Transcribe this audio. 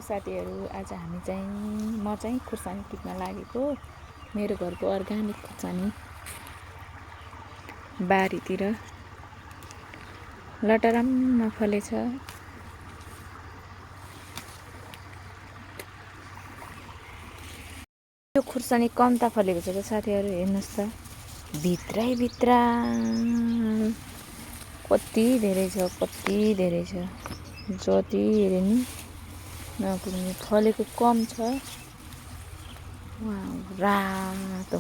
साथीहरू, आज हामी चाहिँ म चाहिँ खुर्सानी टिप्न लागेको। मेरो घरको अर्ग्यानिक खुर्सानी बारीतिर लटरम्म फलेछ। यो खुर्सानी कम्ता फलेको छ साथीहरू, हेर्नुहोस् त भित्र कति धेरै छ, जति हेरे नि नपुग्ने। फलेको कम छ। वाउ, रातो